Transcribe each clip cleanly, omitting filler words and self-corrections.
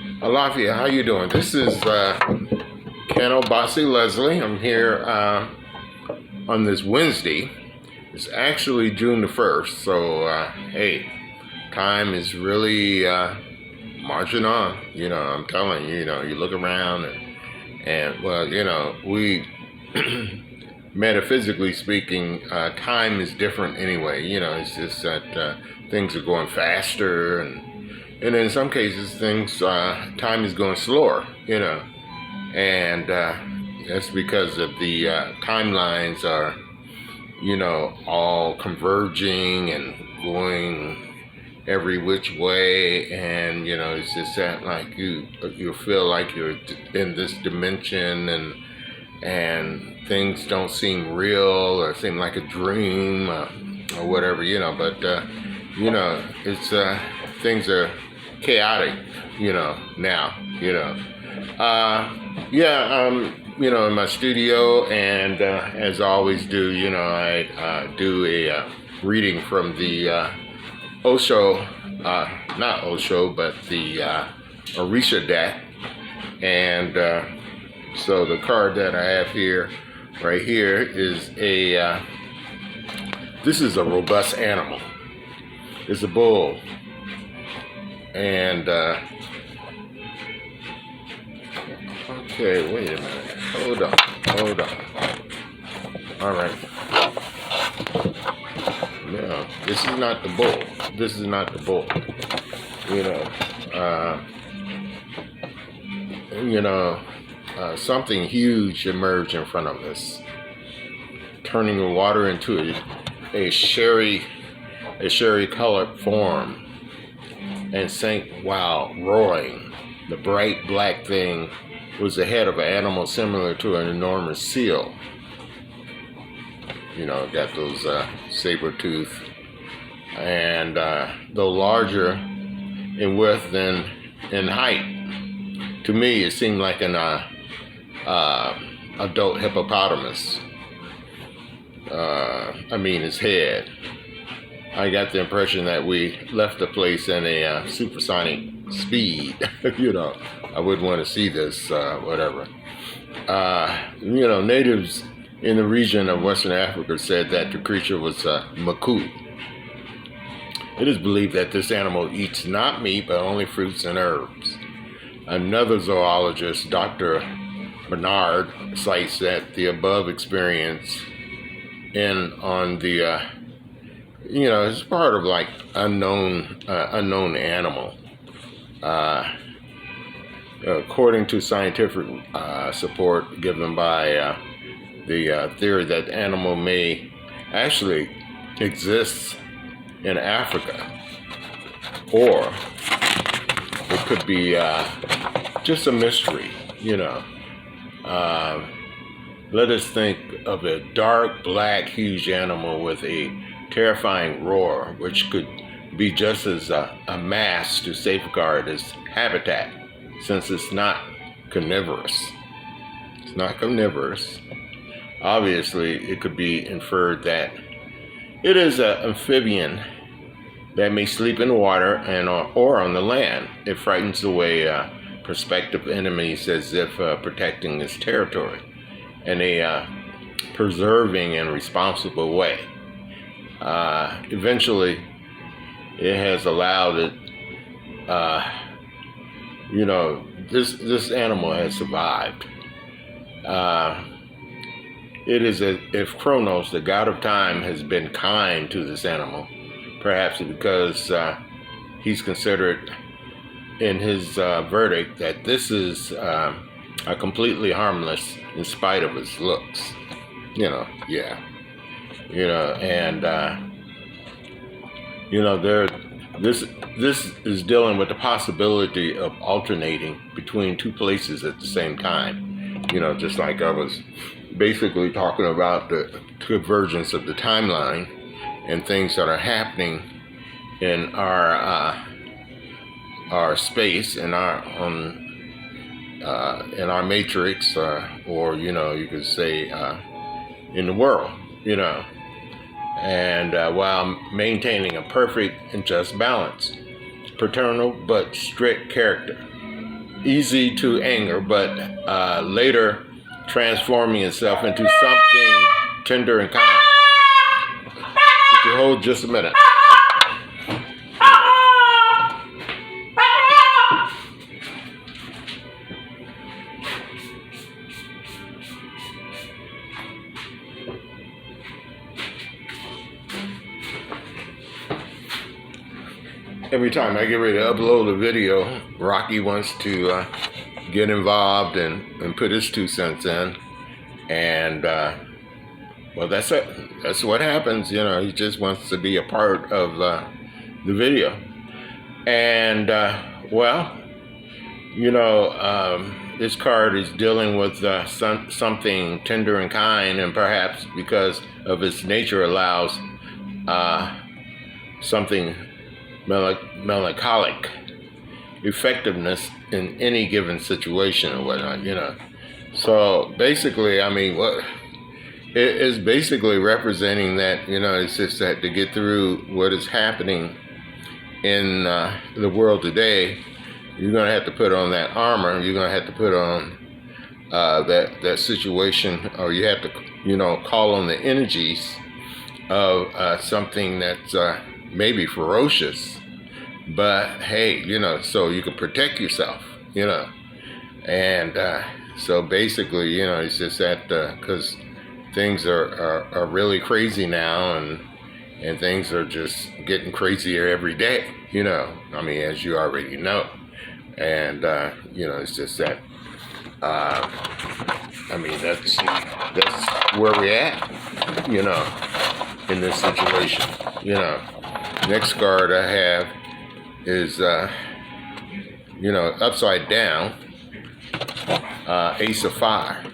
Alafia, how you doing? This is Ken Obasi Leslie. I'm here on this Wednesday. It's actually June the 1st, so hey, time is really marching on. I'm telling you, you look around and well, we metaphysically speaking, time is different anyway. It's just that things are going faster and in some cases things time is going slower, and that's because of the timelines are all converging and going every which way, and it's just that like you feel like you're in this dimension, and things don't seem real or seem like a dream or whatever, but it's things are chaotic, now, in my studio, and as I always do, I do a reading from the Osho, not Osho, but the Orisha deck, and so the card that I have here, right here, is this is a robust animal. It's a bull. And, okay, wait a minute. Hold on. All right. No, this is not the bull. Something huge emerged in front of us, turning the water into a sherry colored form, and sank while roaring. The bright black thing was the head of an animal similar to an enormous seal. Got those saber tooth, and though larger in width than in height, to me it seemed like an adult hippopotamus. His head. I got the impression that we left the place in a supersonic speed. I wouldn't want to see this, whatever. Natives in the region of Western Africa said that the creature was Maku. It is believed that this animal eats not meat, but only fruits and herbs. Another zoologist, Dr. Bernard, cites that the above experience on the it's part of like unknown animal. According to scientific support given by the theory that the animal may actually exist in Africa, or it could be just a mystery. Let us think of a dark, black, huge animal with a terrifying roar, which could be just as a mask to safeguard its habitat, since it's not carnivorous. Obviously, it could be inferred that it is an amphibian that may sleep in the water or on the land. It frightens away prospective enemies as if protecting its territory in a preserving and responsible way. Eventually, it has allowed it. This animal has survived. It is as if Kronos, the god of time, has been kind to this animal, perhaps because he's considered in his verdict that this is a completely harmless in spite of his looks. This is dealing with the possibility of alternating between two places at the same time. Just like I was basically talking about the convergence of the timeline and things that are happening in our space, in our matrix, or you could say in the world, and while maintaining a perfect and just balance. Paternal but strict character. easy to anger, but later transforming itself into something tender and kind. Could you hold just a minute? Every time I get ready to upload a video, Rocky wants to get involved and put his 2 cents in. And, well, that's it. That's what happens. He just wants to be a part of the video. And, well, this card is dealing with something tender and kind, and perhaps because of its nature allows something melancholic effectiveness in any given situation or whatnot. So basically, what it is basically representing that, it's just that to get through what is happening in the world today, you're going to have to put on that armor. You're going to have to put on that situation, or you have to, call on the energies of something that's maybe ferocious, but hey, so you can protect yourself, and so basically, it's just that because things are really crazy now, and things are just getting crazier every day, as you already know, and it's just that that's where we're at, in this situation. Next card I have is, upside down, Ace of Fire.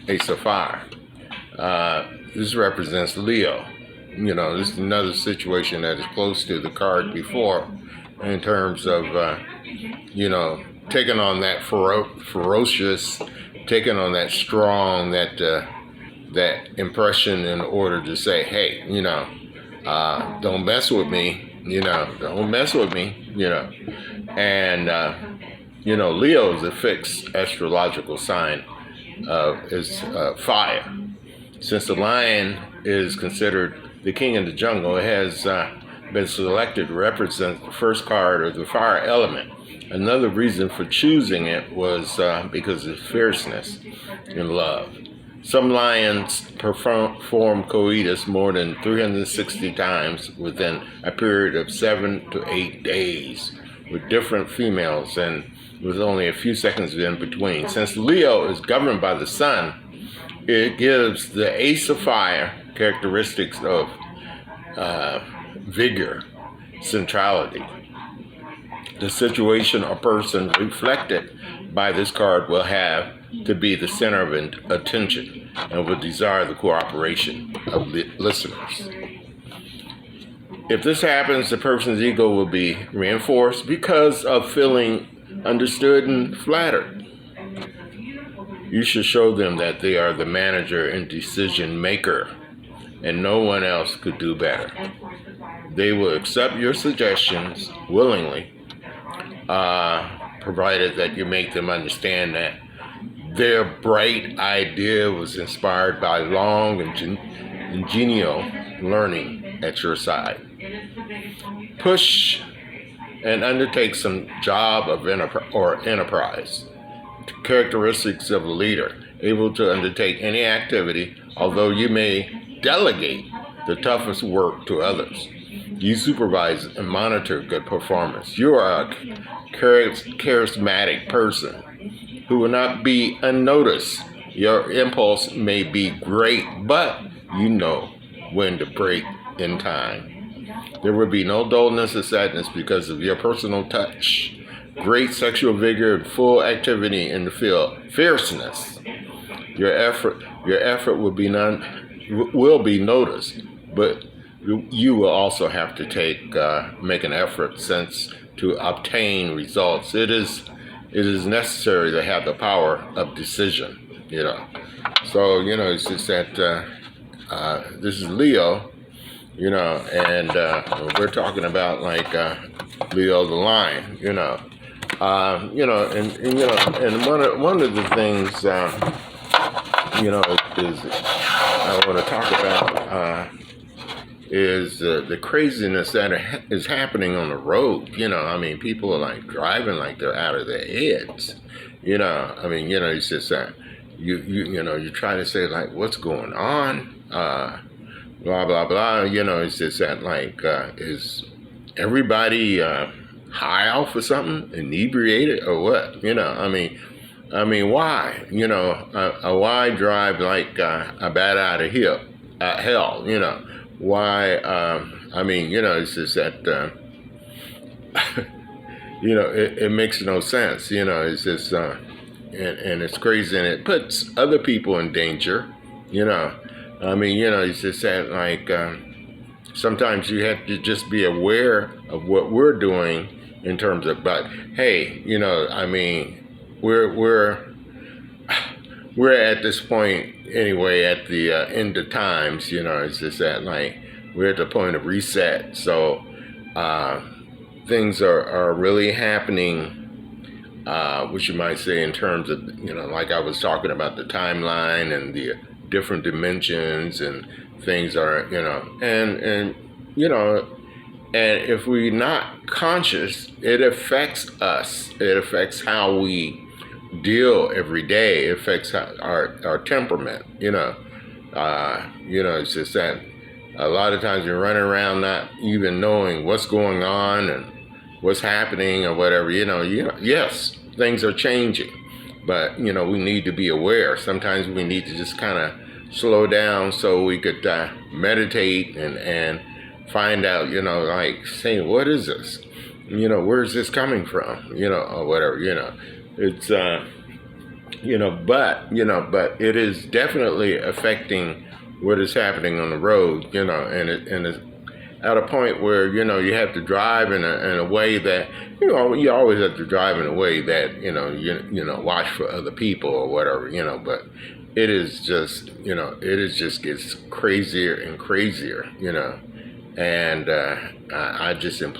Ace of Fire. This represents Leo. This is another situation that is close to the card before in terms of, taking on that ferocious, taking on that strong, that impression in order to say, hey, don't mess with me, don't mess with me, and, Leo is a fixed astrological sign is fire. Since the lion is considered the king of the jungle, it has been selected to represent the first card of the fire element. Another reason for choosing it was because of fierceness and love. Some lions perform coitus more than 360 times within a period of 7 to 8 days with different females and with only a few seconds in between. Since Leo is governed by the sun, it gives the Ace of Fire characteristics of vigor, centrality. The situation or person reflected by this card will have to be the center of attention and will desire the cooperation of listeners. If this happens, the person's ego will be reinforced because of feeling understood and flattered. You should show them that they are the manager and decision maker, and no one else could do better. They will accept your suggestions willingly, provided that you make them understand that their bright idea was inspired by long and genial learning at your side. Push and undertake some job of enterprise. Characteristics of a leader, able to undertake any activity, although you may delegate the toughest work to others. You supervise and monitor good performance. You are a charismatic person who will not be unnoticed. Your impulse may be great, but you know when to break in time. There will be no dullness or sadness because of your personal touch. Great sexual vigor and full activity in the field. Fierceness. Your effort will be noticed, but you will also have to make an effort since to obtain results. It is necessary to have the power of decision. So it's just that this is Leo. And we're talking about like Leo the lion. And one of the things, is I want to talk about is the craziness that is happening on the road. I mean, people are like driving like they're out of their heads. I mean, it's just you try to say like, what's going on? Blah blah blah. It's just that like, is everybody high off or something, inebriated or what? I mean, why? Why drive like a bat out of hell? Why? I mean, it's just that it makes no sense. It's just and it's crazy, and it puts other people in danger. I mean, it's just that like sometimes you have to just be aware of what we're doing in terms of. But hey, I mean, we're at this point anyway at the end of times. It's just that like we're at the point of reset. So things are really happening. Which you might say in terms of, like I was talking about the timeline and the different dimensions and things are, and if we're not conscious, it affects us. It affects how we deal every day. It affects our temperament. It's just that a lot of times you're running around not even knowing what's going on and what's happening or whatever. Yes, things are changing, but we need to be aware. Sometimes we need to just kind of slow down so we could meditate and find out, like saying, what is this? Where's this coming from? Or whatever. It's but it is definitely affecting what is happening on the road. And it's at a point where you have to drive in a way that you always have to drive in a way that watch for other people or whatever. But it is just gets crazier and crazier. And I just implore